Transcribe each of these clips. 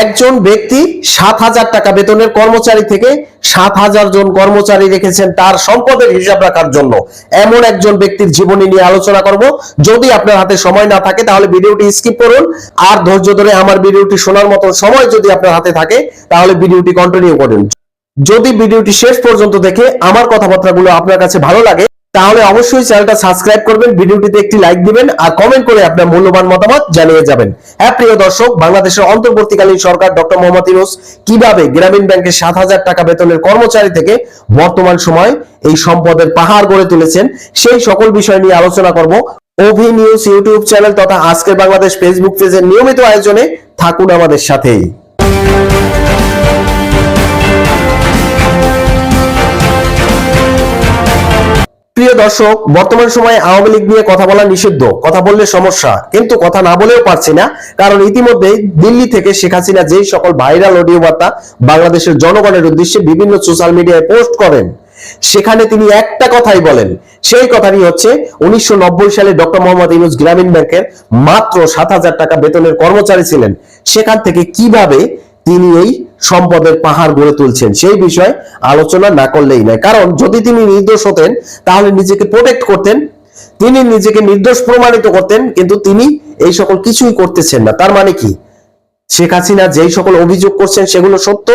একজন ব্যক্তি 7,000 টাকা বেতনের কর্মচারী থেকে 7,000 জন কর্মচারী রেখেছেন তার সম্পদের হিসাব রাখার জন্য। এমন একজন ব্যক্তির জীবনী নিয়ে আলোচনা করব। যদি আপনার হাতে সময় না থাকে তাহলে ভিডিওটি স্কিপ করুন, আর ধৈর্য ধরে আমার ভিডিওটি শোনার মতো সময় যদি আপনার হাতে থাকে তাহলে ভিডিওটি কন্টিনিউ করুন। যদি ভিডিওটি শেষ পর্যন্ত দেখে আমার কথাবার্তাগুলো আপনার কাছে ভালো লাগে তাহলে অবশ্যই চ্যানেলটা সাবস্ক্রাইব করবেন, ভিডিওটিতে একটি লাইক দিবেন আর কমেন্ট করে আপনার মূল্যবান মতামত জানিয়ে যাবেন। হ্যাঁ প্রিয় দর্শক, বাংলাদেশের অন্তর্বর্তীকালীন সরকার ডক্টর মোহাম্মদ ইউনূস কিভাবে গ্রামীণ ব্যাংকের 7,000 টাকা বেতনের কর্মচারী থেকে বর্তমান সময় এই সম্পদের পাহাড় গড়ে তুলেছেন, সেই সকল বিষয় নিয়ে আলোচনা করব অভি নিউজ ইউটিউব চ্যানেল তথা আজকের বাংলাদেশ ফেসবুক পেজের নিয়মিত আয়োজনে। থাকুন আমাদের সাথেই। প্রিয় দর্শক, বর্তমান সময়ে আওয়ামী লীগ নিয়ে কথা বলা নিষিদ্ধ, কথা বললে সমস্যা, কিন্তু কথা না বলেও পারছি না, কারণ ইতিমধ্যে দিল্লি থেকে শেখ হাসিনা যেই সকল ভাইরাল অডিও বার্তা বাংলাদেশের জনগণের উদ্দেশ্যে বিভিন্ন সোশ্যাল মিডিয়ায় পোস্ট করেন, সেখানে তিনি একটা কথাই বলেন। সেই কথাটি হচ্ছে 1990 সালে ডক্টর মোহাম্মদ ইউনূস গ্রামীণ ব্যাংকের মাত্র 7,000 টাকা বেতনের কর্মচারী ছিলেন। সেখান থেকে কিভাবে তিনি এই সম্পদের পাহাড় গড়ে তুলছেন সেই বিষয়ে আলোচনা না করলেই নয়। কারণ যদি তিনি নির্দোষ হতেন তাহলে নিজেকে প্রোটেক্ট করতেন, তিনি নিজেকে নির্দোষ প্রমাণিত করতেন, কিন্তু তিনি এই সকল কিছুই করতেছেন না। তার মানে কি শেখ হাসিনা যেই সকল অভিযোগ করছেন সেগুলো সত্য?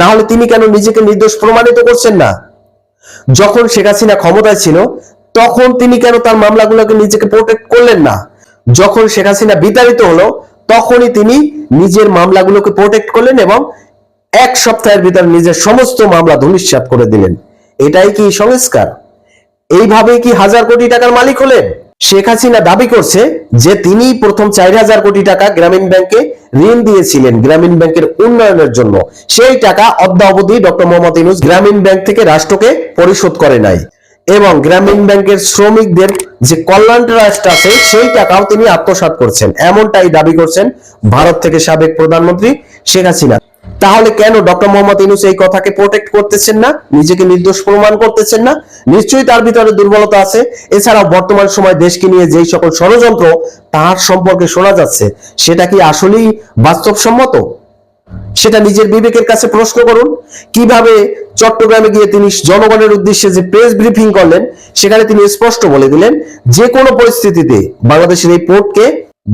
না হলে তিনি কেন নিজেকে নির্দোষ প্রমাণিত করছেন না? যখন শেখ হাসিনা ক্ষমতায় ছিল তখন তিনি কেন তার মামলাগুলোকে নিজেকে প্রোটেক্ট করলেন না? যখন শেখ হাসিনা বিতাড়িত হলো তখনই তিনি নিজের মামলাগুলোকে প্রোটেক্ট করলেন এবং এক সপ্তাহের ভিতরে নিজের সমস্ত মামলা ধূলিসাৎ করে দিলেন। এটাই কি সংস্কার? এইভাবেই কি 1,000 কোটি টাকার মালিক হলেন? শেখ হাসিনা দাবি করছে যে তিনি প্রথম 4,000 কোটি টাকা গ্রামীণ ব্যাংকে ঋণ দিয়েছিলেন গ্রামীণ ব্যাংকের উন্নয়নের জন্য। সেই টাকা অদ্যাবধি ডক্টর মোহাম্মদ ইউনূস গ্রামীণ ব্যাংক থেকে রাষ্ট্রকে পরিশোধ করে নাই, এবং গ্রামীণ ব্যাংকের শ্রমিকদের যে কল্যাণ ট্রাস্ট আছে সেই টাকাও তিনি আত্মসাৎ করছেন, এমনটাই দাবি করছেন ভারত থেকে সাবেক প্রধানমন্ত্রী শেখ হাসিনা। তাহলে কেন ডক্টর মোহাম্মদ ইউনূস এই কথাকে প্রোটেক্ট করতেছেন না, নিজেকে নির্দোষ প্রমাণ করতেছেন না? নিশ্চয়ই তার ভিতরে দুর্বলতা আছে। এছাড়াও বর্তমান সময় দেশকে নিয়ে যেই সকল ষড়যন্ত্র তার সম্পর্কে শোনা যাচ্ছে সেটা কি আসলেই বাস্তবসম্মত? সেটা নিজের বিবেকের কাছে প্রশ্ন করুন। কিভাবে চট্টগ্রামে গিয়ে তিনি জনগণের উদ্দেশ্যে যে প্রেস ব্রিফিং করলেন সেখানে তিনি স্পষ্ট বলে দিলেন যে কোনো পরিস্থিতিতে বাংলাদেশের এই পোর্টকে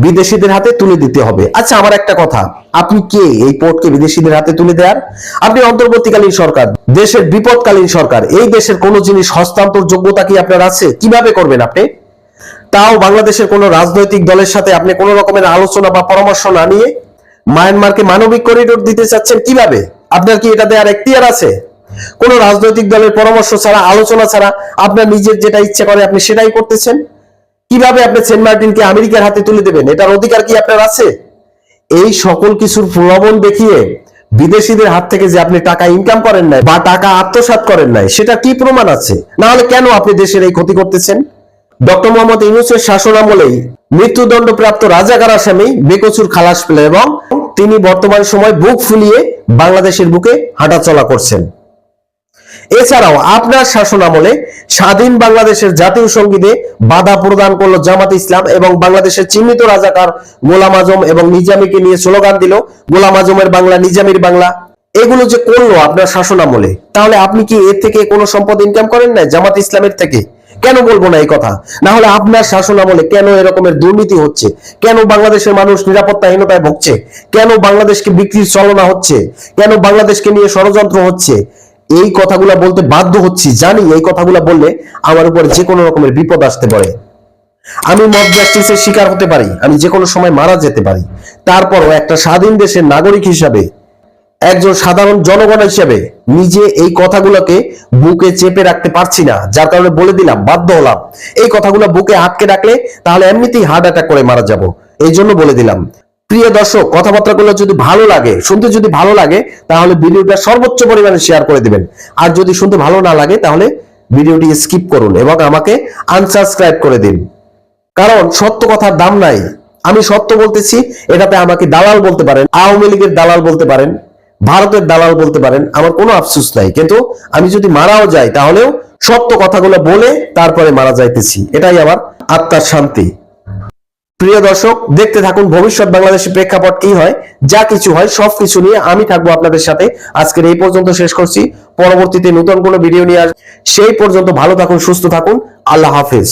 বিদেশিদের হাতে তুলে দিতে হবে। আচ্ছা, আমার একটা কথা, আপনি কে এই পোর্টকে বিদেশিদের হাতে তুলে দেওয়ার? আপনি অন্তর্বর্তীকালীন সরকার, দেশের বিপদকালীন সরকার। এই দেশের কোন জিনিস হস্তান্তর যোগ্যতা কি আপনার আছে? কিভাবে করবেন আপনি? তাও বাংলাদেশের কোন রাজনৈতিক দলের সাথে আপনি কোন রকমের আলোচনা বা পরামর্শ না নিয়ে মায়ানমারকে মানবিক করিডোর দিতে চাচ্ছেন কিভাবে? আপনার কি এটা দেওয়ার এখতিয়ার আছে? কোন রাজনৈতিক দলের পরামর্শ ছাড়া, আলোচনা ছাড়া আপনার নিজের যেটা ইচ্ছে করে আপনি সেটাই করতেছেন। কিভাবে আপনি সেন্ট মার্টিনকে আমেরিকার হাতে তুলে দেবেন, এটার অধিকার কি আপনার আছে? এই সকল কিছুর প্রলোভন দেখিয়ে বিদেশিদের হাত থেকে যে আপনি টাকা ইনকাম করেন নাই বা টাকা আত্মসাৎ করেন নাই সেটা কি প্রমাণ আছে? না হলে কেন আপনি দেশের এই ক্ষতি করতেছেন? ডক্টর মোহাম্মদ ইউনূসের শাসনামলেই মৃত্যুদণ্ডপ্রাপ্ত রাজাকার আসামি বেকসুর খালাস পেল এবং তিনি বর্তমান সময় বুক ফুলিয়ে বাংলাদেশের বুকে হাঁটাচলা করছেন। এছাড়াও আপনার শাসনামলে স্বাধীন বাংলাদেশের জাতীয় সঙ্গীতে বাধা প্রদান করলো জামাত ইসলাম এবং বাংলাদেশের চিহ্নিত রাজাকার গোলাম আজম এবং নিজামীকে নিয়ে স্লোগান দিল গোলাম আজমের বাংলা, নিজামীর বাংলা। এগুলো যে করলো আপনার শাসনামলে, তাহলে আপনি কি এর থেকে কোনো সম্পদ ইনকাম করেন নাই জামাত ইসলামের থেকে? কেন বলবো না এই কথা? না হলে আপনার শাসনামলে কেন এরকমের দুর্নীতি হচ্ছে? কেন বাংলাদেশের মানুষ নিরাপত্তাহীনতায় ভুগছে? কেন বাংলাদেশকে বিক্রির চলনা হচ্ছে? কেন বাংলাদেশকে নিয়ে ষড়যন্ত্র হচ্ছে? এই কথাগুলো বলতে বাধ্য হচ্ছি, জানি এই কথাগুলো বললে আমার উপর যে কোনো রকমের বিপদ আসতে পারে। আমি মব জাস্টিসের শিকার হতে পারি, আমি যে কোনো সময় মারা যেতে পারি। তারপরও একটা স্বাধীন দেশের নাগরিক হিসাবে, একজন সাধারণ জনগণ হিসেবে নিজে এই কথাগুলোকে বুকে চেপে রাখতে পারছি না, যার কারণে বলে দিলাম, বাধ্য হলাম। এই কথাগুলো বুকে আটকে রাখলে তাহলে এমনিতেই হার্ট অ্যাটাক করে মারা যাব, এই জন্য বলে দিলাম। প্রিয় দর্শক, কথাবার্তাগুলো যদি ভালো লাগে, শুনতে যদি ভালো লাগে তাহলে ভিডিওটা সর্বোচ্চ পরিমাণে শেয়ার করে দিবেন। আর যদি শুনতে ভালো না লাগে তাহলে ভিডিওটি স্কিপ করুন এবং আমাকে আনসাবস্ক্রাইব করে দিন। কারণ সত্য কথার দাম নাই। আমি সত্য বলতেছি, এটাতে আমাকে দালাল বলতে পারেন, আওয়ামী লীগের দালাল বলতে পারেন, ভারতের দালাল বলতে পারেন, আমার কোনো আফসোস নাই। কিন্তু আমি যদি মারাও যাই তাহলেও সত্য কথাগুলো বলে তারপরে মারা যাইতেছি, এটাই আমার আত্মার শান্তি। প্রিয় দর্শক, দেখতে থাকুন ভবিষ্যৎ বাংলাদেশের প্রেক্ষাপট কি হয়। যা কিছু হয় সবকিছু নিয়ে আমি থাকবো আপনাদের সাথে। আজকের এই পর্যন্ত শেষ করছি, পরবর্তীতে নতুন কোনো ভিডিও নিয়ে আসবো। সেই পর্যন্ত ভালো থাকুন, সুস্থ থাকুন, আল্লাহ হাফেজ।